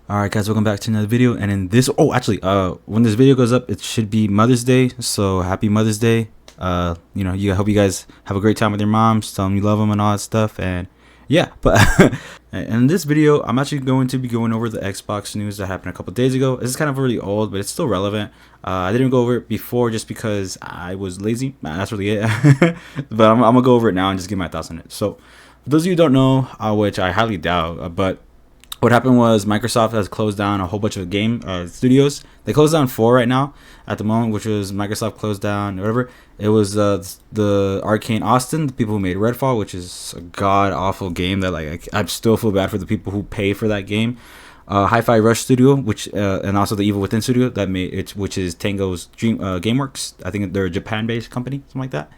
Alright guys, welcome back to another video. And in this when this video goes up, it should be Mother's Day, so happy Mother's Day. I hope you guys have a great time with your moms, tell them you love them and all that stuff. And yeah, but in this video I'm actually going to be going over the Xbox news that happened a couple days ago. This is kind of really old, but it's still relevant. I didn't go over it before just because I was lazy. That's really it. But I'm gonna go over it now and just give my thoughts on it. So for those of you who don't know, which I highly doubt, but what happened was Microsoft has closed down a whole bunch of game studios. They closed down 4 right now at the moment, which was Microsoft closed down whatever. It was the Arcane Austin, the people who made Redfall, which is a god awful game that I still feel bad for the people who pay for that game. Hi-Fi Rush Studio, which and also the Evil Within Studio that made it, which is Tango's GameWorks. I think they're a Japan-based company, something like that.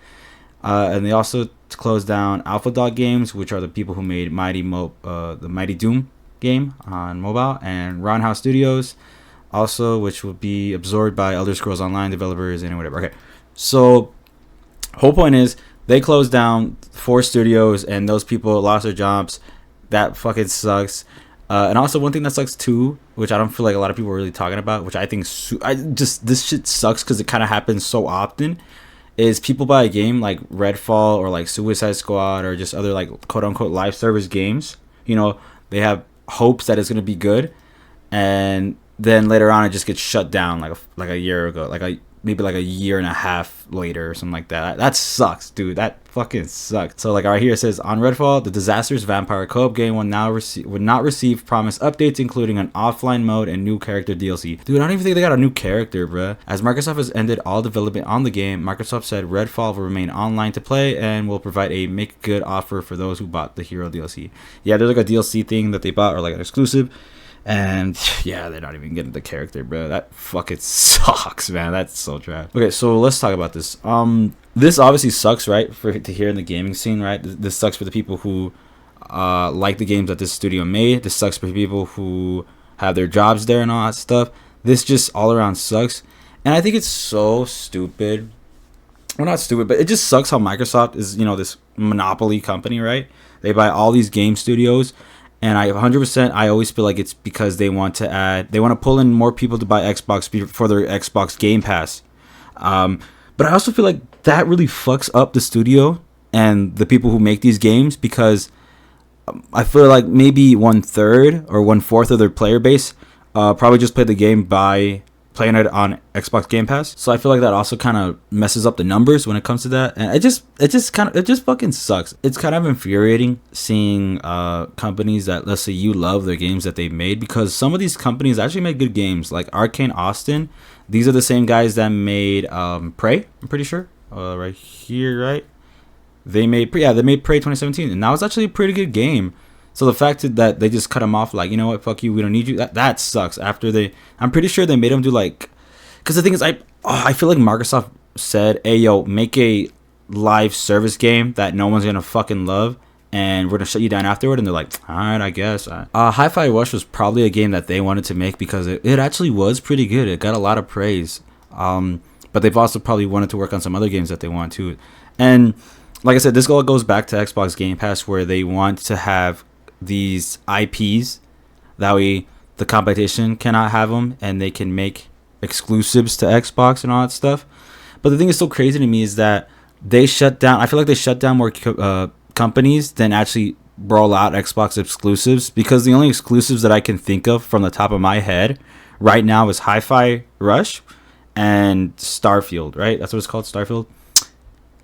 And they also closed down Alpha Dog Games, which are the people who made the Mighty Doom game on mobile, and Roundhouse Studios also, which will be absorbed by Elder Scrolls Online developers and whatever. Okay, so whole point is they closed down 4 studios and those people lost their jobs. That fucking sucks. And also one thing that sucks too, which I don't feel like a lot of people are really talking about, which I think this shit sucks because it kind of happens so often, is people buy a game like Redfall or like Suicide Squad or just other like quote unquote live service games. They have hopes that it's going to be good, and then later on it just gets shut down like a year ago, maybe like a year and a half later or something like that. That sucks, dude. That fucking sucks. So like right here it says, on Redfall, the disastrous vampire co-op game would not receive promised updates, including an offline mode and new character DLC. Dude, I don't even think they got a new character, bruh. As Microsoft has ended all development on the game, Microsoft said Redfall will remain online to play and will provide a make good offer for those who bought the hero DLC. Yeah, there's like a DLC thing that they bought, or like an exclusive. And yeah, they're not even getting the character, bro. That fucking sucks, man. That's so trash. Okay, so let's talk about this. This obviously sucks, right, to hear in the gaming scene, right? This sucks for the people who like the games that this studio made. This sucks for people who have their jobs there and all that stuff. This just all around sucks. And I think it's so stupid. Well, not stupid, but it just sucks how Microsoft is, this monopoly company, right? They buy all these game studios. And I 100%, I always feel like it's because they want to pull in more people to buy Xbox for their Xbox Game Pass. But I also feel like that really fucks up the studio and the people who make these games, because I feel like maybe 1/3 or 1/4 of their player base probably just played the game by playing it on Xbox Game Pass. So I feel like that also kind of messes up the numbers when it comes to that, and it just fucking sucks. It's kind of infuriating seeing companies that, let's say you love their games that they made, because some of these companies actually make good games, like Arcane Austin. These are the same guys that made Prey, I'm pretty sure, right here, right? They made Prey 2017, and that was actually a pretty good game. So the fact that they just cut him off, like, you know what, fuck you, we don't need you, that sucks. I'm pretty sure they made him do because the thing is, I feel like Microsoft said, hey yo, make a live service game that no one's gonna fucking love, and we're gonna shut you down afterward. And they're like, alright, I guess. Hi-Fi Rush was probably a game that they wanted to make because it actually was pretty good. It got a lot of praise. But they've also probably wanted to work on some other games that they want to. And like I said, this all goes back to Xbox Game Pass, where they want to have these IPs, that way the competition cannot have them and they can make exclusives to Xbox and all that stuff. But the thing is so crazy to me is that I feel like they shut down more companies than actually roll out Xbox exclusives, because the only exclusives that I can think of from the top of my head right now is Hi-Fi Rush and Starfield, right? That's what it's called, Starfield.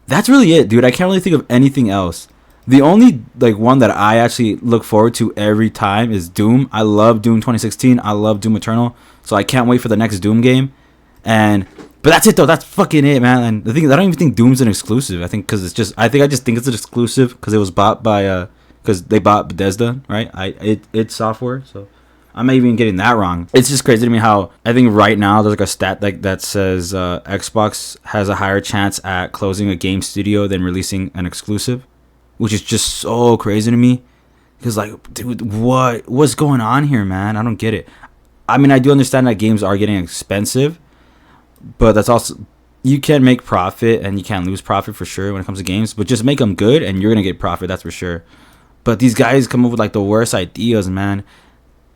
That's really it, dude. I can't really think of anything else. The only one that I actually look forward to every time is Doom. I love Doom 2016. I love Doom Eternal. So I can't wait for the next Doom game. But that's it though. That's fucking it, man. And the thing is, I don't even think Doom's an exclusive. I think because I just think it's an exclusive because it was bought by because they bought Bethesda, right? It's software. So I'm not even getting that wrong. It's just crazy to me how I think right now there's a stat that says Xbox has a higher chance at closing a game studio than releasing an exclusive, which is just so crazy to me, because dude, what's going on here, man? I don't get it. I mean, I do understand that games are getting expensive, but that's also, you can make profit and you can lose profit for sure when it comes to games, but just make them good and you're gonna get profit, that's for sure. But these guys come up with the worst ideas, man.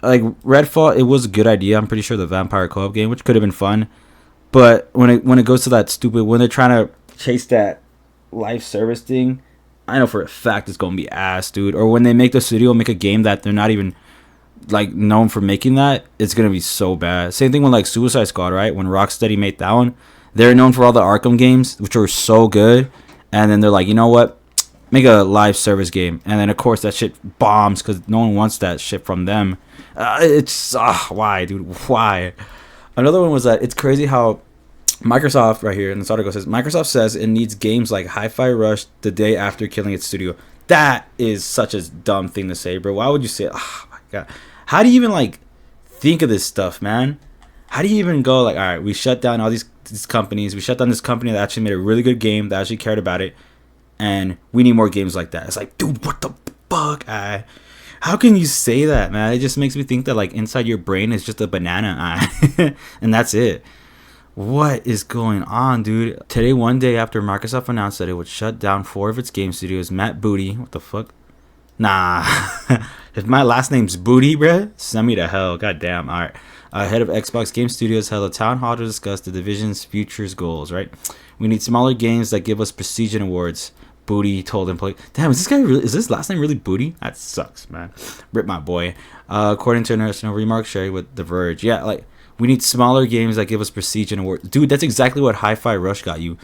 like Redfall, it was a good idea. I'm pretty sure the vampire co-op game, which could have been fun, but when it goes to that stupid, when they're trying to chase that live service thing, I know for a fact it's gonna be ass, dude. Or when they make the studio make a game that they're not even like known for making that, it's gonna be so bad. Same thing with like Suicide Squad, right? When Rocksteady made that one, they're known for all the Arkham games, which were so good, and then they're like, you know what? Make a live service game, and then of course that shit bombs because no one wants that shit from them. It's why, dude? Why? Another one was that it's crazy how Microsoft right here in this article says Microsoft says it needs games like Hi-Fi Rush the day after killing its studio. That is such a dumb thing to say, bro. Why would you say it? Oh my god. How do you even like think of this stuff, man? How do you even go like, all right, we shut down all these companies. We shut down this company that actually made a really good game that actually cared about it, and we need more games like that. It's like, dude, what the fuck? How can you say that, man? It just makes me think that like inside your brain is just a banana, and that's it. What is going on, dude? Today, one day after Microsoft announced that it would shut down 4 of its game studios, Matt Booty, what the fuck? Nah, if my last name's Booty, bruh, send me to hell. Goddamn. All right. Head of Xbox Game Studios held a town hall to discuss the division's future's goals. Right. We need smaller games that give us prestige and awards. Booty told employees. Damn, is this guy really? Is this last name really Booty? That sucks, man. Rip my boy. According to international remarks shared with The Verge. Yeah, like we need smaller games that give us prestige and awards. Dude, that's exactly what Hi-Fi Rush got you.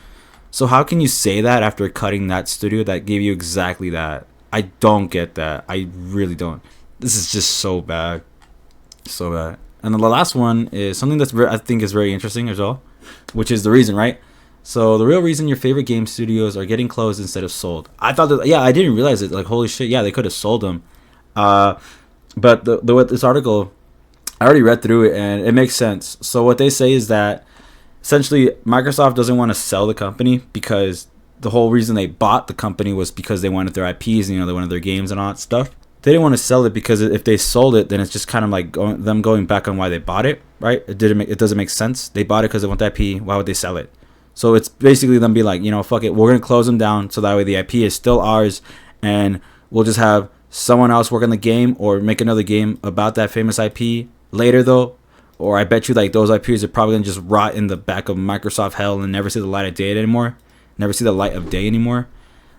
So how can you say that after cutting that studio that gave you exactly that? I don't get that. I really don't. This is just so bad. So bad. And then the last one is something that's I think is very interesting as well, which is the reason, right? So the real reason your favorite game studios are getting closed instead of sold. I thought that, yeah, I didn't realize it. Like, holy shit, yeah, they could have sold them. But with this article, I already read through it and it makes sense. So what they say is that essentially Microsoft doesn't want to sell the company because the whole reason they bought the company was because they wanted their IPs and, you know, they wanted their games and all that stuff. They didn't want to sell it because if they sold it, then it's just kind of like them going back on why they bought it, right? It doesn't make sense. They bought it because they want the IP. Why would they sell it? So it's basically them be like, you know, fuck it, we're gonna close them down so that way the IP is still ours, and we'll just have someone else work on the game or make another game about that famous IP later though. Or I bet you like those IPs are probably gonna just rot in the back of Microsoft hell and never see the light of day anymore. Never see the light of day anymore.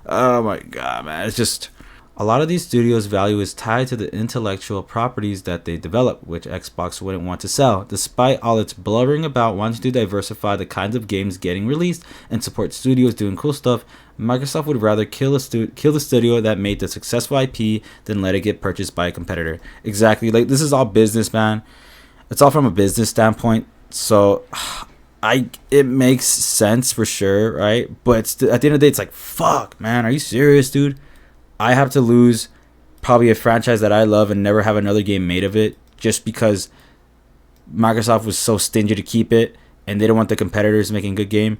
Oh my god, man, it's just. A lot of these studios' value is tied to the intellectual properties that they develop, which Xbox wouldn't want to sell. Despite all its blubbering about wanting to diversify the kinds of games getting released and support studios doing cool stuff, Microsoft would rather kill the studio that made the successful IP than let it get purchased by a competitor. Exactly. Like, this is all business, man. It's all from a business standpoint. So it makes sense for sure, right? But at the end of the day, it's like, fuck, man. Are you serious, dude? I have to lose probably a franchise that I love and never have another game made of it just because Microsoft was so stingy to keep it and they don't want the competitors making a good game.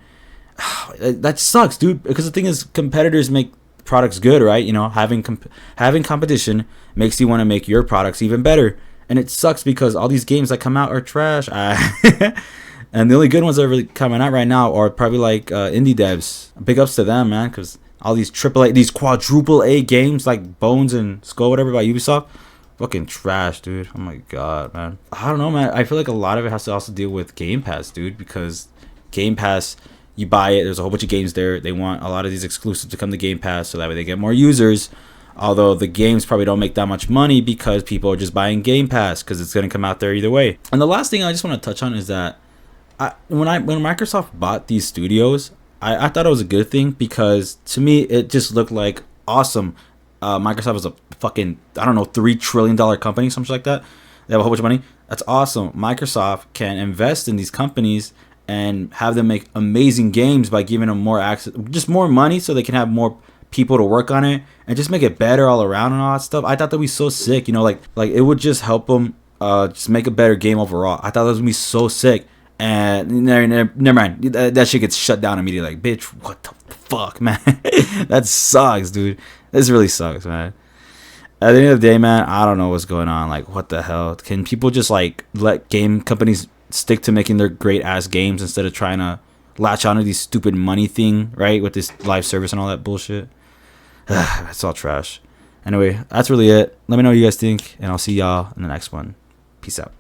That sucks, dude, because the thing is competitors make products good, right? You know, having competition makes you want to make your products even better. And it sucks because all these games that come out are trash. And the only good ones that are really coming out right now are probably like indie devs. Big ups to them, man, because all these these quadruple A games like Bones and Skull, whatever, by Ubisoft, fucking trash, dude. Oh my god, man. I don't know, man. I feel like a lot of it has to also deal with Game Pass, dude, because Game Pass, you buy it, there's a whole bunch of games there. They want a lot of these exclusives to come to Game Pass so that way they get more users. Although the games probably don't make that much money because people are just buying Game Pass because it's going to come out there either way. And the last thing I just want to touch on is that when Microsoft bought these studios, I thought it was a good thing because to me it just looked like awesome. Microsoft was a fucking, I don't know, $3 trillion company, something like that. They have a whole bunch of money. That's awesome. Microsoft can invest in these companies and have them make amazing games by giving them more access, just more money, so they can have more people to work on it and just make it better all around and all that stuff. I thought that would be so sick, you know, like it would just help them just make a better game overall. I thought that was gonna be so sick. And never mind, that shit gets shut down immediately. Like, bitch, what the fuck, man? That sucks, dude. This really sucks, man. At the end of the day, man, I don't know what's going on. Like, what the hell? Can people just like let game companies stick to making their great ass games instead of trying to latch onto these stupid money thing, right? With this live service and all that bullshit. It's all trash. Anyway, that's really it. Let me know what you guys think, and I'll see y'all in the next one. Peace out.